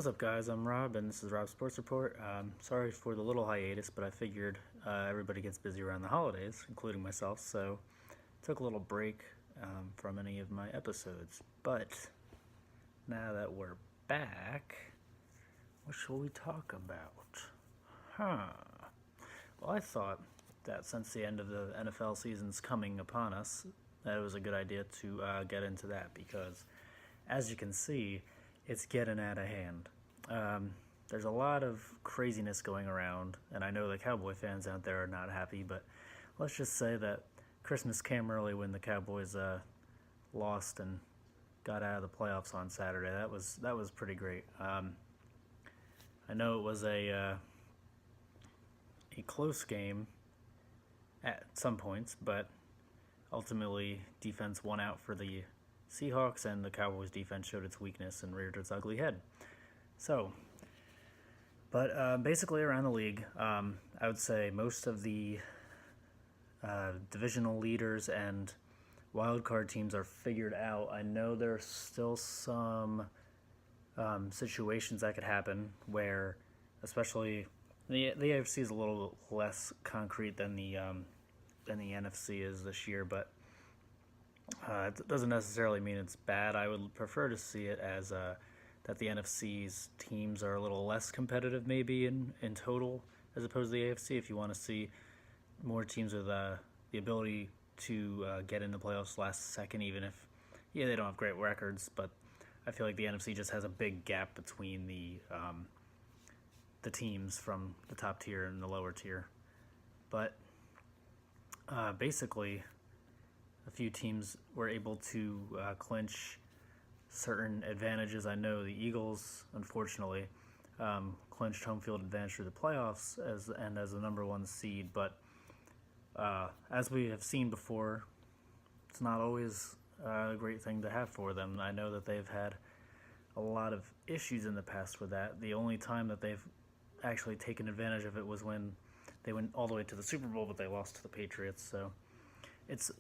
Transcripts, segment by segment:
What's up, guys? I'm Rob, and this is Rob's Sports Report. Sorry for the little hiatus, but I figured everybody gets busy around the holidays, including myself, so took a little break from any of my episodes. But now that we're back, what shall we talk about? Well, I thought that since the end of the NFL season's coming upon us, that it was a good idea to get into that because, as you can see, it's getting out of hand. There's a lot of craziness going around, and I know the Cowboy fans out there are not happy, but let's just say that Christmas came early when the Cowboys lost and got out of the playoffs on Saturday. That was pretty great. I know it was a close game at some points, but ultimately defense won out for the Seahawks, and the Cowboys defense showed its weakness and reared its ugly head. So, but basically around the league, I would say most of the divisional leaders and wildcard teams are figured out. I know there's still some situations that could happen where, especially the AFC is a little less concrete than the NFC is this year, but it doesn't necessarily mean it's bad. I would prefer to see it as that the NFC's teams are a little less competitive maybe in total as opposed to the AFC. If you want to see more teams with the ability to get in the playoffs last second, even if, they don't have great records, but I feel like the NFC just has a big gap between the teams from the top tier and the lower tier. But basically, a few teams were able to clinch certain advantages. I know the Eagles, unfortunately, clinched home field advantage through the playoffs as the number one seed. But as we have seen before, it's not always a great thing to have for them. I know that they've had a lot of issues in the past with that. The only time that they've actually taken advantage of it was when they went all the way to the Super Bowl, but they lost to the Patriots. So it's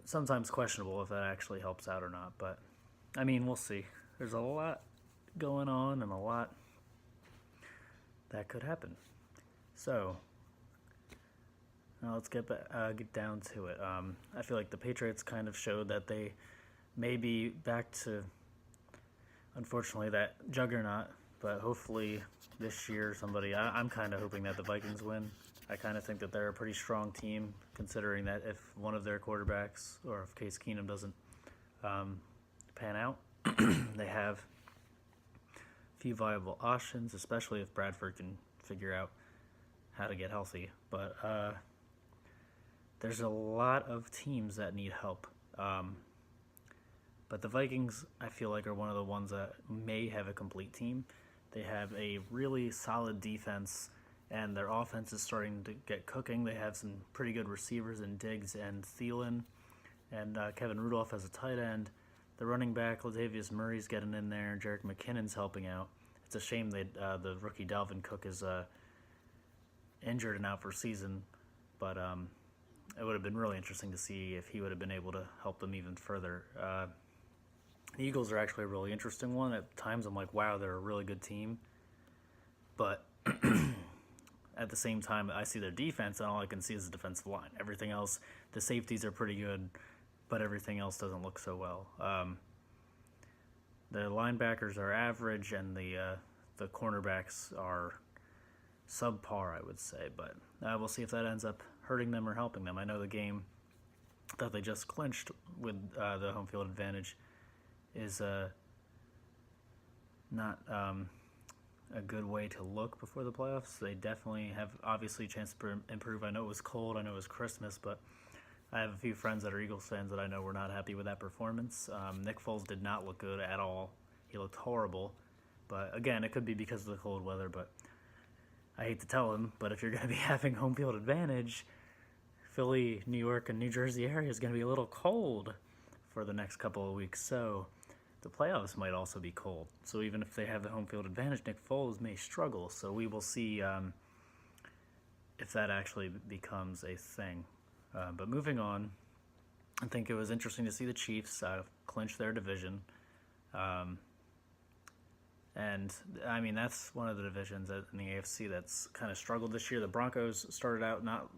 sometimes questionable if that actually helps out or not, but I mean, we'll see. There's a lot going on and a lot that could happen. So now let's get down to it. I feel like the Patriots kind of showed that they may be back to, unfortunately, that juggernaut, but hopefully this year I'm kind of hoping that the Vikings win. I kind of think that they're a pretty strong team, considering that if one of their quarterbacks, or if Case Keenum doesn't pan out, they have a few viable options, especially if Bradford can figure out how to get healthy. But there's a lot of teams that need help. But the Vikings, I feel like, are one of the ones that may have a complete team. They have a really solid defense, and their offense is starting to get cooking. They have some pretty good receivers in Diggs and Thielen, and Kevin Rudolph as a tight end. The running back, Latavius Murray's getting in there, and Jerick McKinnon's helping out. It's a shame that the rookie Dalvin Cook is injured and out for season, but it would have been really interesting to see if he would have been able to help them even further. The Eagles are actually a really interesting one. At times I'm like, wow, they're a really good team, but at the same time, I see their defense, and all I can see is the defensive line. Everything else, the safeties are pretty good, but everything else doesn't look so well. The linebackers are average, and the cornerbacks are subpar, I would say. But we'll see if that ends up hurting them or helping them. I know the game that they just clinched with the home field advantage is not a good way to look before the playoffs. They definitely have obviously a chance to improve. I know it was cold, I know it was Christmas, but I have a few friends that are Eagles fans that I know were not happy with that performance. Nick Foles did not look good at all. He looked horrible. But again, it could be because of the cold weather, but I hate to tell him, but if you're going to be having home field advantage, Philly, New York, and New Jersey area is going to be a little cold for the next couple of weeks. So the playoffs might also be cold. So even if they have the home field advantage, Nick Foles may struggle. So we will see if that actually becomes a thing. But moving on, I think it was interesting to see the Chiefs clinch their division. And I mean, that's one of the divisions in the AFC that's kind of struggled this year. The Broncos started out not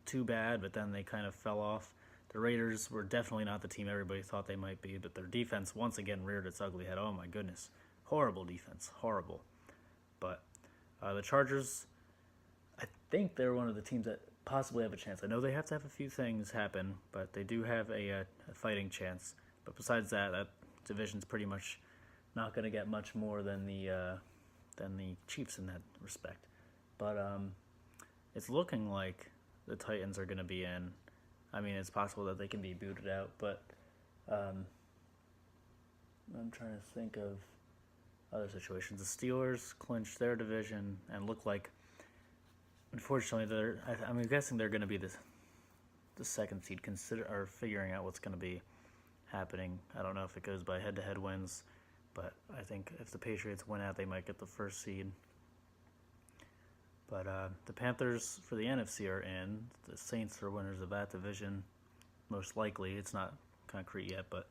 too bad, but then they kind of fell off. The Raiders were definitely not the team everybody thought they might be, but their defense once again reared its ugly head. Oh my goodness. Horrible defense. Horrible. But the Chargers, I think they're one of the teams that possibly have a chance. I know they have to have a few things happen, but they do have a fighting chance. But besides that, that division's pretty much not going to get much more than the Chiefs in that respect. But it's looking like the Titans are going to be in. I mean, it's possible that they can be booted out, but I'm trying to think of other situations. The Steelers clinched their division and look like, unfortunately, I'm guessing they're going to be the second seed, or figuring out what's going to be happening. I don't know if it goes by head-to-head wins, but I think if the Patriots win out, they might get the first seed. But the Panthers for the NFC are in. The Saints are winners of that division, most likely. It's not concrete yet, but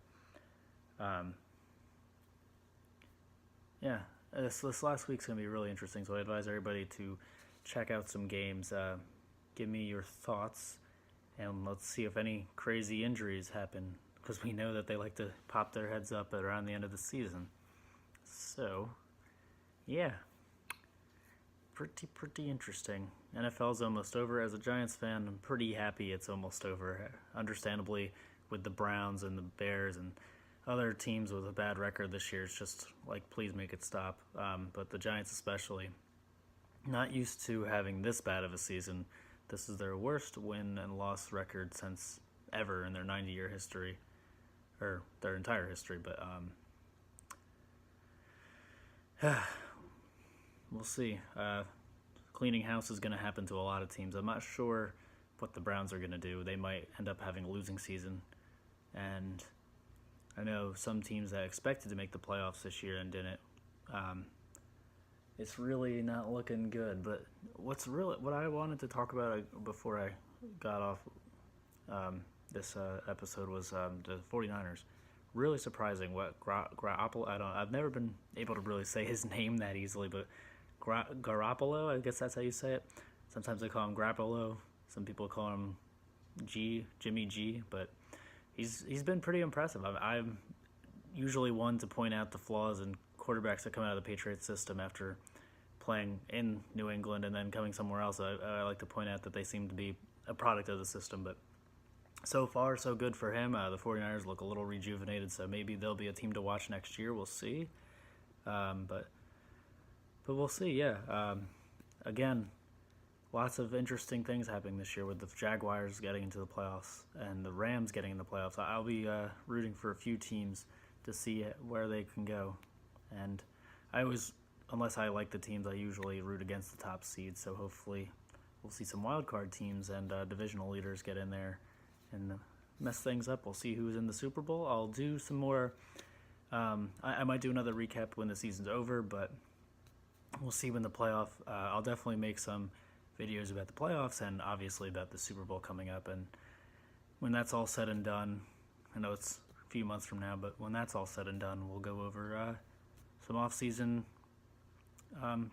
yeah, this last week's going to be really interesting, so I advise everybody to check out some games. Give me your thoughts, and let's see if any crazy injuries happen, because we know that they like to pop their heads up at around the end of the season. So, yeah, pretty interesting. NFL's almost over. As a Giants fan, I'm pretty happy it's almost over. Understandably, with the Browns and the Bears and other teams with a bad record this year, it's just like, please make it stop. But the Giants especially, not used to having this bad of a season. This is their worst win and loss record since ever in their 90-year history, or their entire history. But we'll see. Cleaning house is going to happen to a lot of teams. I'm not sure what the Browns are going to do. They might end up having a losing season. And I know some teams that expected to make the playoffs this year and didn't. It's really not looking good. But what I wanted to talk about before I got off this episode was the 49ers. Really surprising what Garoppolo, I've never been able to really say his name that easily, but Garoppolo, I guess that's how you say it. Sometimes they call him Grappolo. Some people call him Jimmy G, but he's been pretty impressive. I'm usually one to point out the flaws in quarterbacks that come out of the Patriots system after playing in New England and then coming somewhere else. I like to point out that they seem to be a product of the system, but so far, so good for him. The 49ers look a little rejuvenated, so maybe they'll be a team to watch next year. We'll see. But we'll see, yeah. Again, lots of interesting things happening this year with the Jaguars getting into the playoffs and the Rams getting in the playoffs. I'll be rooting for a few teams to see where they can go. And I always, unless I like the teams, I usually root against the top seeds, so hopefully we'll see some wild card teams and divisional leaders get in there and mess things up. We'll see who's in the Super Bowl. I'll do some more. I might do another recap when the season's over, but we'll see when the playoff. I'll definitely make some videos about the playoffs and obviously about the Super Bowl coming up. And when that's all said and done, I know it's a few months from now, but when that's all said and done, we'll go over some off-season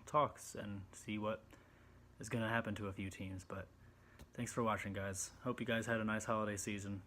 talks and see what is going to happen to a few teams. But thanks for watching, guys. Hope you guys had a nice holiday season.